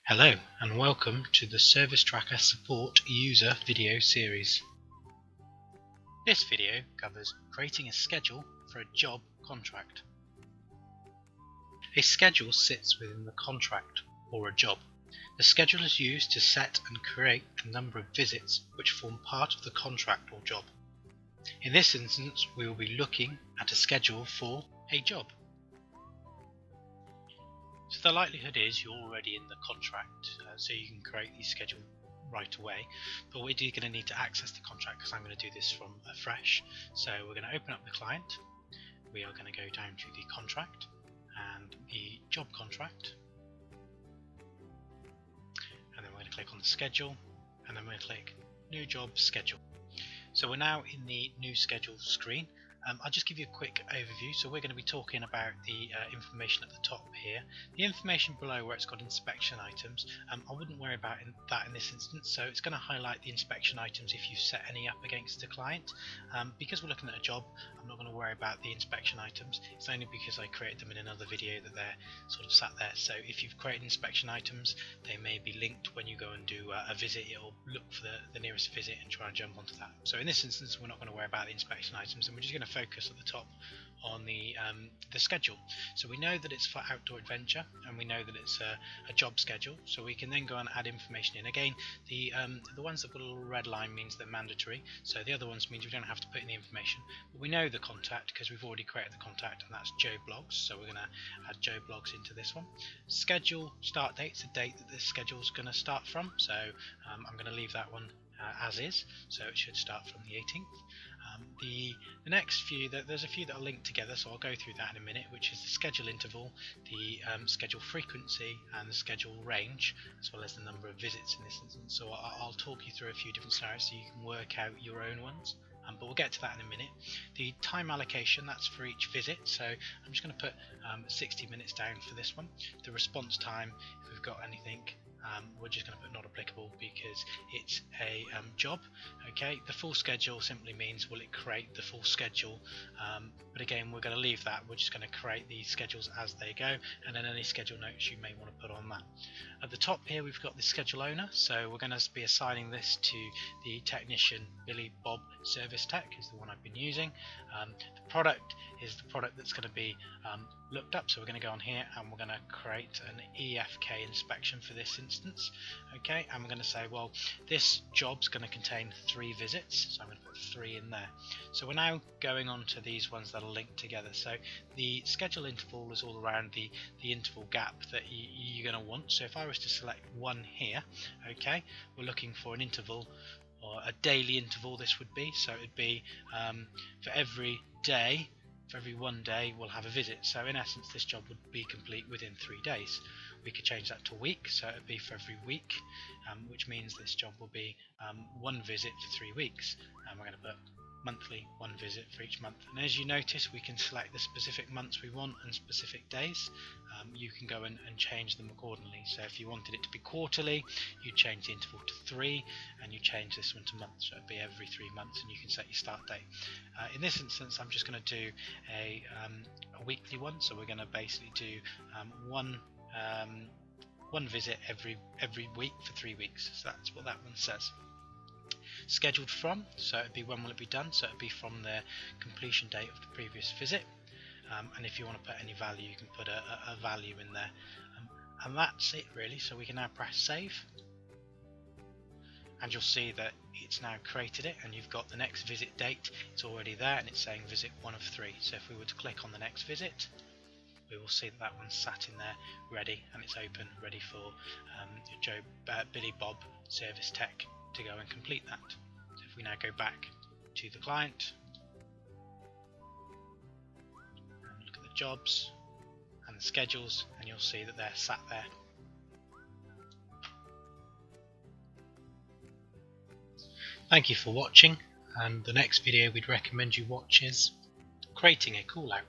Hello and welcome to the ServiceTracker support user video series. This video covers creating a schedule for a job contract. A schedule sits within the contract or a job. The schedule is used to set and create a number of visits which form part of the contract or job. In this instance, we will be looking at a schedule for a job. So the likelihood is you're already in the contract, so you can create the schedule right away. But we're going to need to access the contract because I'm going to do this from afresh. So we're going to open up the client. We are going to go down to the contract and the job contract. And then we're going to click on the schedule and then we're going to click New Job Schedule. So we're now in the New Schedule screen. I'll just give you a quick overview. So we're going to be talking about the information at the top here. The information below where it's got inspection items, I wouldn't worry about that in this instance. So it's going to highlight the inspection items if you've set any up against the client. Because we're looking at a job, I'm not going to worry about the inspection items. It's only because I created them in another video that they're sort of sat there. So if you've created inspection items, they may be linked when you go and do a visit. It'll look for the nearest visit and try and jump onto that. So in this instance, we're not going to worry about the inspection items, and we're just going to focus at the top on the schedule. So we know that it's for outdoor adventure, and we know that it's a job schedule. So we can then go and add information in. Again, the ones that got a little red line means they're mandatory. So the other ones means we don't have to put in the information. But we know the contact because we've already created the contact, and that's Joe Blogs. So we're going to add Joe Blogs into this one. Schedule start date's the date that this schedule is going to start from. So I'm going to leave that one as is. So it should start from the 18th. The next few, there's a few that are linked together, so I'll go through that in a minute, which is the schedule interval, the schedule frequency, and the schedule range, as well as the number of visits in this instance. So I'll talk you through a few different scenarios so you can work out your own ones. But we'll get to that in a minute. The time allocation, that's for each visit, so I'm just going to put 60 minutes down for this one. The response time, if we've got anything, we're just going to put not applicable because it's a job. Okay, the full schedule simply means will it create the full schedule, but again we're going to leave that. We're just going to create these schedules as they go, and then any schedule notes you may want to put on that. At the top here we've got the schedule owner, so we're going to be assigning this to the technician Billy Bob Service Tech is the one I've been using. The product is the product that's going to be looked up, so we're going to go on here and we're going to create an EFK inspection for this instance. Okay, and we're going to say, well, this job's going to contain 3 visits, so I'm going to put 3 in there. So we're now going on to these ones that are linked together. So the schedule interval is all around the interval gap that you're going to want. So if I was to select 1 here, okay, we're looking for an interval, or a daily interval this would be, so it would be for every day, for every 1 day we'll have a visit. So in essence this job would be complete within 3 days. We could change that to a week, so it would be for every week, which means this job will be 1 visit for 3 weeks, and we're going to put monthly 1 visit for each month. And as you notice, we can select the specific months we want and specific days. You can go and change them accordingly. So if you wanted it to be quarterly, you change the interval to 3, and you change this one to months, so it'd be every 3 months, and you can set your start date. In this instance I'm just going to do a weekly one, so we're going to basically do one visit every week for 3 weeks. So that's what that one says. Scheduled from, so it'd be when will it be done, so it'd be from the completion date of the previous visit. And if you want to put any value, you can put a value in there, and that's it really. So we can now press save, and you'll see that it's now created it, and you've got the next visit date, it's already there, and it's saying visit 1 of 3. So if we were to click on the next visit, we will see that one's sat in there ready, and it's open, ready for Billy Bob Service Tech to go and complete that. So if we now go back to the client and look at the jobs and the schedules, and you'll see that they're sat there. Thank you for watching, and the next video we'd recommend you watch is creating a call out.